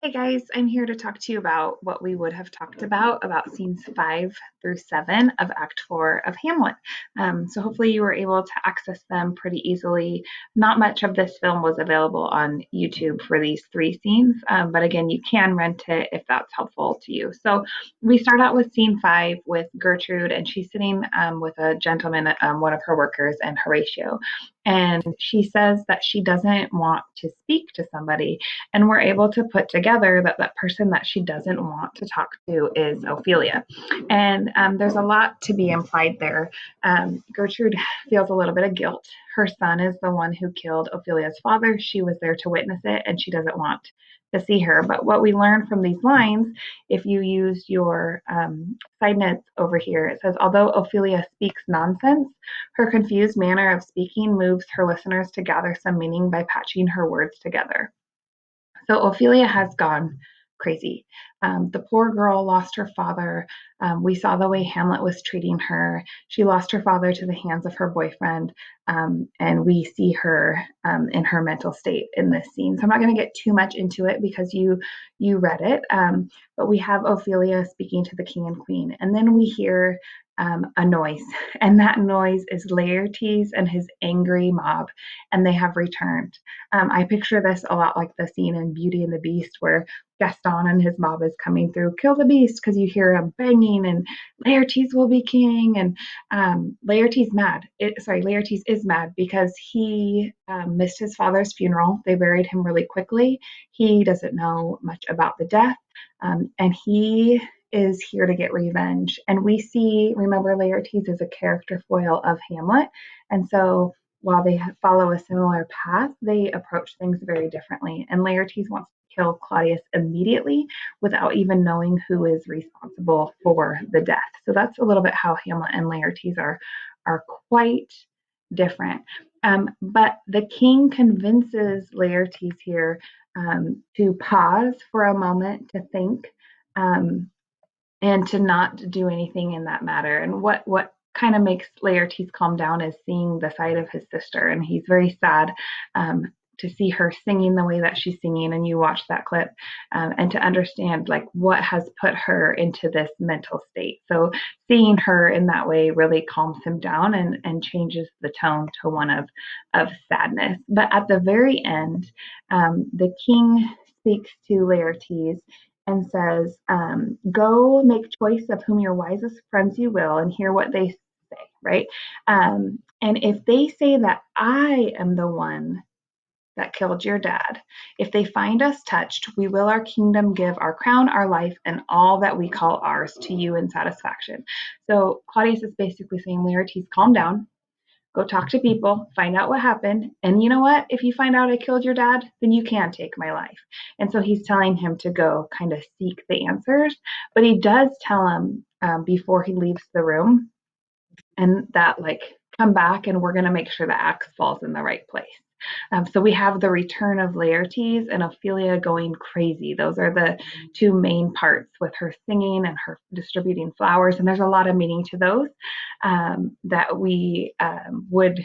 Hey guys, I'm here to talk to you about what we would have talked about scenes 5 through 7 of Act 4 of Hamlet. So hopefully you were able to access them pretty easily. Not much of this film was available on YouTube for these three scenes, but again, you can rent it if that's helpful to you. So we start out with scene 5 with Gertrude, and she's sitting with a gentleman, one of her workers, and Horatio. And she says that she doesn't want to speak to somebody, and we're able to put together that that person that she doesn't want to talk to is Ophelia. And there's a lot to be implied there. Gertrude feels a little bit of guilt. Her son is the one who killed Ophelia's father. She was there to witness it, and she doesn't want to see her. But what we learn from these lines, if you use your side notes over here, it says, although Ophelia speaks nonsense, her confused manner of speaking moves her listeners to gather some meaning by patching her words together. So Ophelia has gone crazy. The poor girl lost her father. We saw the way Hamlet was treating her. She lost her father to the hands of her boyfriend, and we see her in her mental state in this scene. So I'm not going to get too much into it because you read it, but we have Ophelia speaking to the king and queen, and then we hear a noise, and that noise is Laertes and his angry mob, and they have returned. I picture this a lot like the scene in Beauty and the Beast where Gaston and his mob is coming through, kill the beast, because you hear a banging and Laertes will be king. And Laertes is mad because he missed his father's funeral. They buried him really quickly. He doesn't know much about the death, and he is here to get revenge. And we see, remember, Laertes is a character foil of Hamlet. And so while they follow a similar path, they approach things very differently. And Laertes wants to kill Claudius immediately without even knowing who is responsible for the death. So that's a little bit how Hamlet and Laertes are quite different. But the king convinces Laertes here to pause for a moment to think, and to not do anything in that matter. And what kind of makes Laertes calm down is seeing the side of his sister, and he's very sad to see her singing the way that she's singing. And you watch that clip, and to understand like what has put her into this mental state. So seeing her in that way really calms him down and changes the tone to one of sadness. But at the very end, the king speaks to Laertes and says, go make choice of whom your wisest friends you will and hear what they say, right? And if they say that I am the one that killed your dad, if they find us touched, we will our kingdom give our crown, our life, and all that we call ours to you in satisfaction. So Claudius is basically saying, Laertes, calm down. Go talk to people, find out what happened. And you know what? If you find out I killed your dad, then you can take my life. And so he's telling him to go kind of seek the answers. But he does tell him before he leaves the room, and that, like, come back and we're going to make sure the axe falls in the right place. So we have the return of Laertes and Ophelia going crazy. Those are the two main parts, with her singing and her distributing flowers. And there's a lot of meaning to those that we would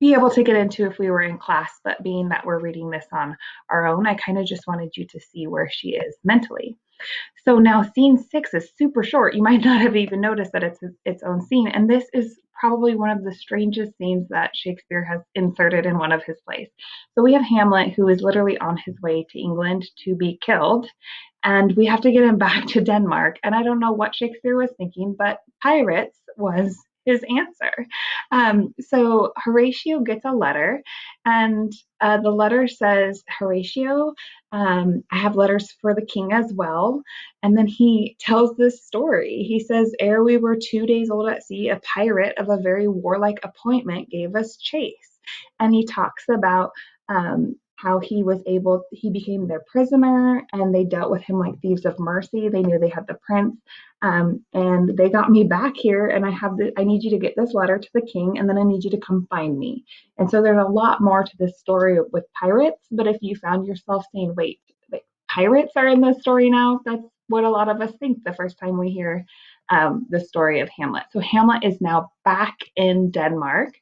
be able to get into if we were in class. But being that we're reading this on our own, I kind of just wanted you to see where she is mentally. So now scene 6 is super short. You might not have even noticed that it's its own scene. And this is probably one of the strangest scenes that Shakespeare has inserted in one of his plays. So we have Hamlet, who is literally on his way to England to be killed, and we have to get him back to Denmark. And I don't know what Shakespeare was thinking, but pirates was his answer. So Horatio gets a letter, and the letter says, Horatio, I have letters for the king as well. And then he tells this story. He says, ere we were 2 days old at sea, a pirate of a very warlike appointment gave us chase. And he talks about how he became their prisoner, and they dealt with him like thieves of mercy. They knew they had the prince, and they got me back here, and I need you to get this letter to the king, and then I need you to come find me. And so there's a lot more to this story with pirates. But if you found yourself saying, wait, pirates are in this story now, that's what a lot of us think the first time we hear the story of Hamlet. So Hamlet is now back in Denmark.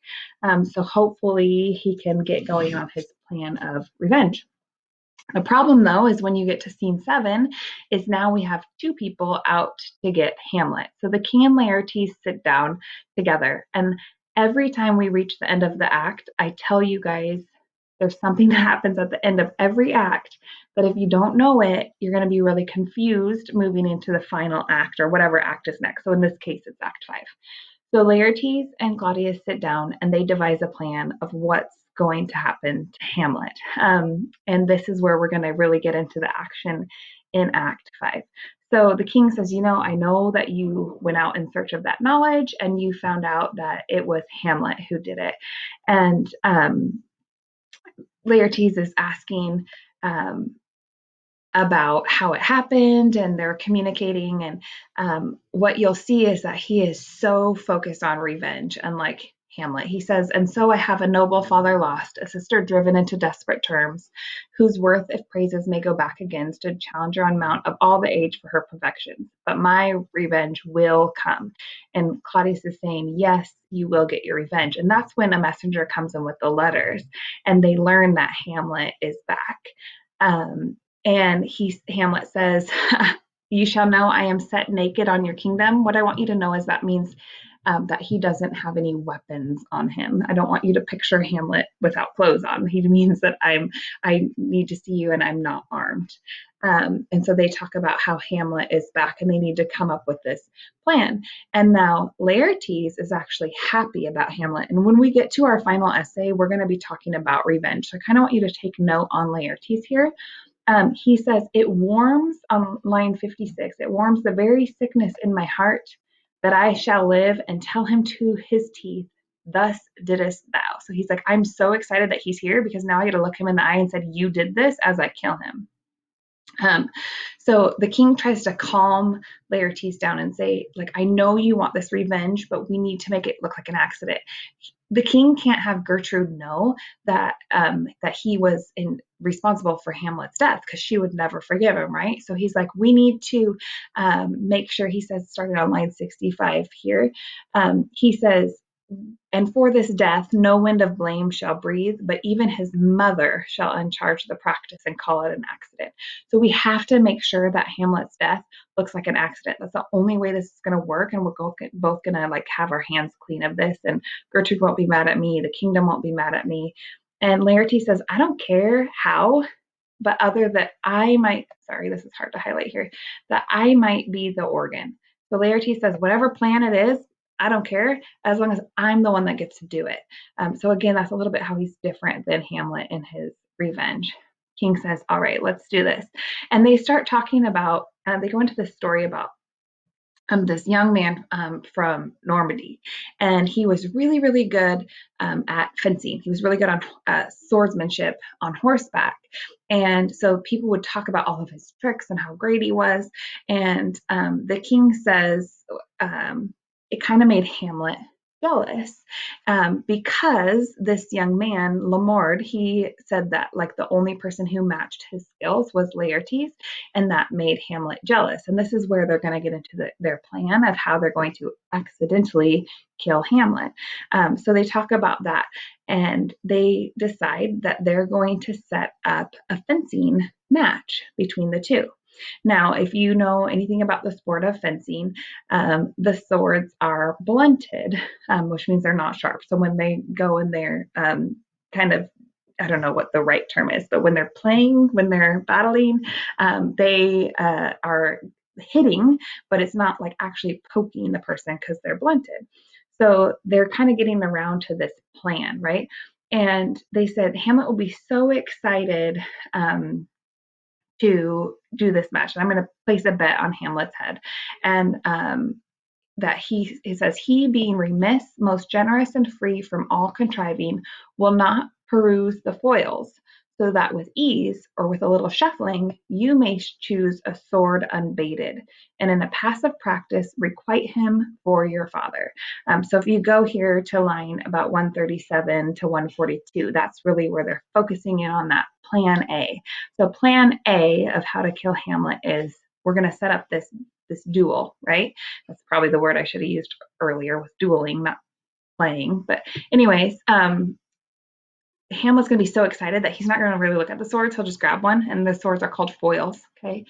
So hopefully he can get going on his plan of revenge. The problem, though, is when you get to scene 7, is now we have two people out to get Hamlet. So the king and Laertes sit down together, and every time we reach the end of the act, I tell you guys there's something that happens at the end of every act that if you don't know it, you're going to be really confused moving into the final act or whatever act is next. So in this case, it's Act 5. So Laertes and Claudius sit down and they devise a plan of what's going to happen to Hamlet. And this is where we're going to really get into the action in Act 5. So the king says, I know that you went out in search of that knowledge and you found out that it was Hamlet who did it. And Laertes is asking about how it happened, and they're communicating, and what you'll see is that he is so focused on revenge, unlike Hamlet. He says, and so I have a noble father lost, a sister driven into desperate terms, whose worth, if praises may go back again, stood challenger on mount of all the age for her perfections. But my revenge will come. And Claudius is saying, yes, you will get your revenge. And that's when a messenger comes in with the letters, and they learn that Hamlet is back. And Hamlet says, you shall know I am set naked on your kingdom. What I want you to know is that means that he doesn't have any weapons on him. I don't want you to picture Hamlet without clothes on. He means that I need to see you and I'm not armed. And so they talk about how Hamlet is back and they need to come up with this plan. And now Laertes is actually happy about Hamlet. And when we get to our final essay, we're going to be talking about revenge. So I kind of want you to take note on Laertes here. He says, it warms, on line 56, it warms the very sickness in my heart that I shall live and tell him to his teeth, thus didst thou. So he's like, I'm so excited that he's here because now I get to look him in the eye and said, you did this as I kill him. So the king tries to calm Laertes down and say, I know you want this revenge, but we need to make it look like an accident. The king can't have Gr12 know that he was responsible for Hamlet's death because she would never forgive him, right? So he's like, we need to make sure, he says, starting on line 65 here, he says, and for this death no wind of blame shall breathe, but even his mother shall uncharge the practice and call it an accident. So we have to make sure that Hamlet's death looks like an accident. That's the only way this is going to work, and we're both going to have our hands clean of this, and Gertrude won't be mad at me, the kingdom won't be mad at me. And Laertes says, I don't care how, but other that I might, sorry, this is hard to highlight here, that I might be the organ. So Laertes says, whatever plan it is, I don't care as long as I'm the one that gets to do it. So again, that's a little bit how he's different than Hamlet in his revenge. King says, all right, let's do this. And they start talking about, they go into this story about this young man from Normandy, and he was really, really good at fencing. He was really good on swordsmanship on horseback. And so people would talk about all of his tricks and how great he was. And the king says it kind of made Hamlet jealous because this young man, Lamord, he said that the only person who matched his skills was Laertes, and that made Hamlet jealous. And this is where they're going to get into their plan of how they're going to accidentally kill Hamlet. So they talk about that, and they decide that they're going to set up a fencing match between the two. Now, if you know anything about the sport of fencing, the swords are blunted, which means they're not sharp. So when they go in there, kind of, I don't know what the right term is, but when they're playing, when they're battling, they are hitting, but it's not actually poking the person because they're blunted. So they're kind of getting around to this plan, right? And they said Hamlet will be so excited to do this match. And I'm going to place a bet on Hamlet's head. And that he says, he being remiss, most generous and free from all contriving, will not peruse the foils, so that with ease or with a little shuffling you may choose a sword unbaited, and in a passive practice requite him for your father. So if you go here to line about 137 to 142, that's really where they're focusing in on that plan A. So plan A of how to kill Hamlet is, we're going to set up this duel, right? That's probably the word I should have used earlier with dueling, not playing. But anyways, Hamlet's going to be so excited that he's not going to really look at the swords. He'll just grab one, and the swords are called foils. Okay.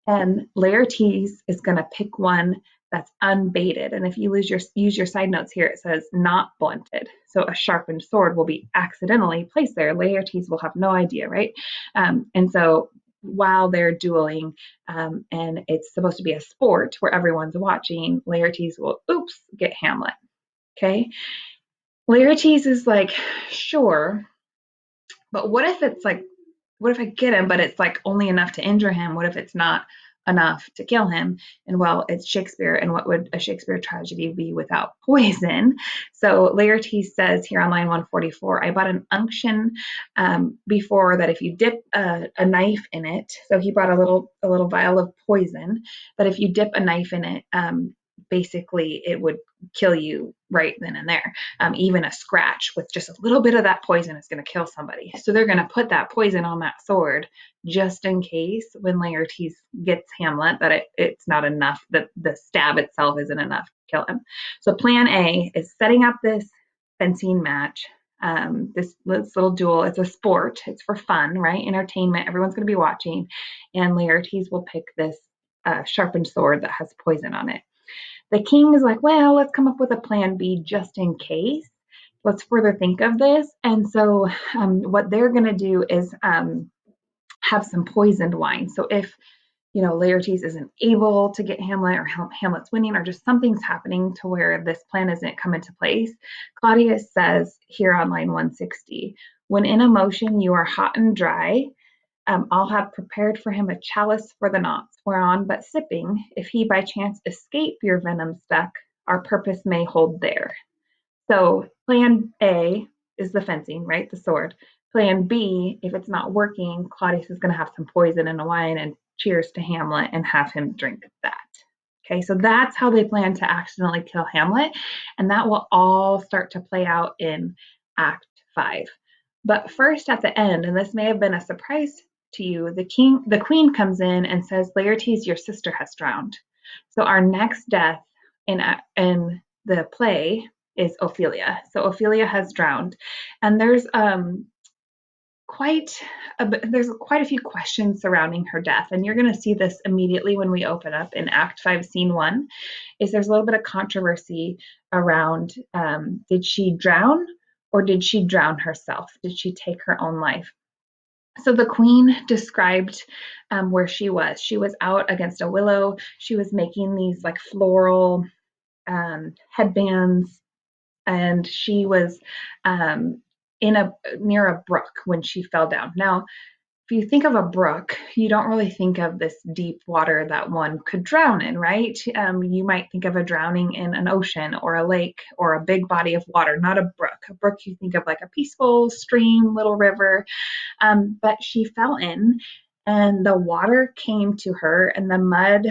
And Laertes is going to pick one that's unbaited. And if you use your side notes here, it says not blunted. So a sharpened sword will be accidentally placed there. Laertes will have no idea, right? And so while they're dueling, and it's supposed to be a sport where everyone's watching, Laertes will, oops, get Hamlet. Okay. Laertes is like, sure, but what if I get him, but it's like only enough to injure him? What if it's not enough to kill him? And well, it's Shakespeare, and what would a Shakespeare tragedy be without poison? So Laertes says here on line 144, I bought an unction before that if you dip a knife in it, so he brought a little vial of poison, that if you dip a knife in it, basically it would kill you right then and there. Even a scratch with just a little bit of that poison is going to kill somebody. So they're going to put that poison on that sword just in case when Laertes gets Hamlet that it's not enough, that the stab itself isn't enough to kill him. So plan A is setting up this fencing match. This little duel, it's a sport, it's for fun, right? Entertainment, everyone's going to be watching, and Laertes will pick this sharpened sword that has poison on it. The king is like, well, let's come up with a plan B just in case. Let's further think of this. And so, what they're going to do is have some poisoned wine. So, if Laertes isn't able to get Hamlet, or Hamlet's winning, or just something's happening to where this plan isn't come into place, Claudius says here on line 160, when in a motion you are hot and dry, I'll have prepared for him a chalice for the knots, whereon but sipping, if he by chance escape your venom stuck, our purpose may hold there. So plan A is the fencing, right? The sword. Plan B, if it's not working, Claudius is going to have some poison in a wine and cheers to Hamlet and have him drink that. Okay, so that's how they plan to accidentally kill Hamlet. And that will all start to play out in Act 5. But first, at the end, and this may have been a surprise to you, the queen comes in and says, Laertes, your sister has drowned. So our next death in the play is Ophelia. So Ophelia has drowned, and there's quite a few questions surrounding her death, and you're going to see this immediately when we open up in Act 5, Scene 1. Is there's a little bit of controversy around did she drown or did she drown herself? Did she take her own life? So the queen described where she was. She was out against a willow. She was making these like floral headbands, and she was near a brook when she fell down. Now, if you think of a brook, you don't really think of this deep water that one could drown in, right? You might think of a drowning in an ocean or a lake or a big body of water, not a brook. A brook, you think of like a peaceful stream, little river. But she fell in, and the water came to her, and the mud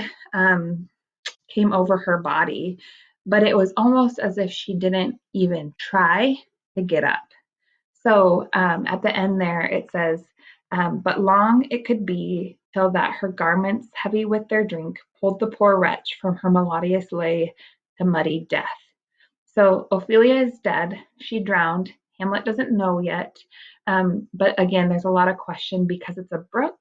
came over her body. But it was almost as if she didn't even try to get up. So at the end there, it says, but long it could be till that her garments, heavy with their drink, pulled the poor wretch from her melodious lay to muddy death. So Ophelia is dead. She drowned. Hamlet doesn't know yet. But again, there's a lot of question because it's a brook.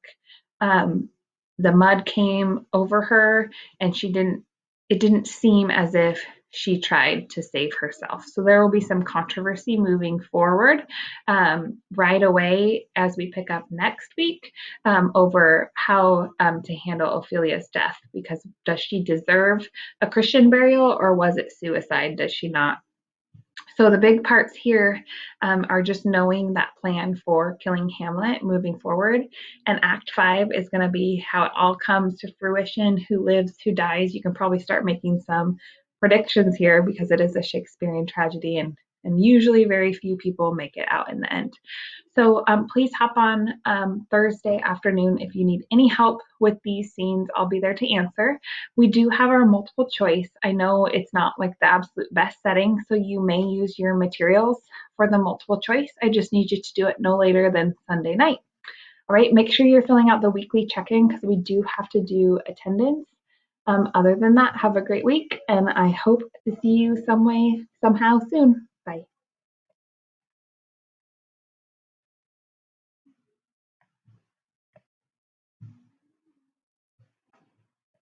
Um, the mud came over her, and it didn't seem as if she tried to save herself. So there will be some controversy moving forward right away as we pick up next week over how to handle Ophelia's death, because does she deserve a Christian burial, or was it suicide? Does she not? So the big parts here are just knowing that plan for killing Hamlet moving forward. And Act 5 is going to be how it all comes to fruition, who lives, who dies. You can probably start making some predictions here because it is a Shakespearean tragedy, and usually very few people make it out in the end. So please hop on Thursday afternoon if you need any help with these scenes. I'll be there to answer. We do have our multiple choice. I know it's not like the absolute best setting, so you may use your materials for the multiple choice. I just need you to do it no later than Sunday night. All right, make sure you're filling out the weekly check-in because we do have to do attendance. Other than that, have a great week, and I hope to see you some way, somehow soon. Bye.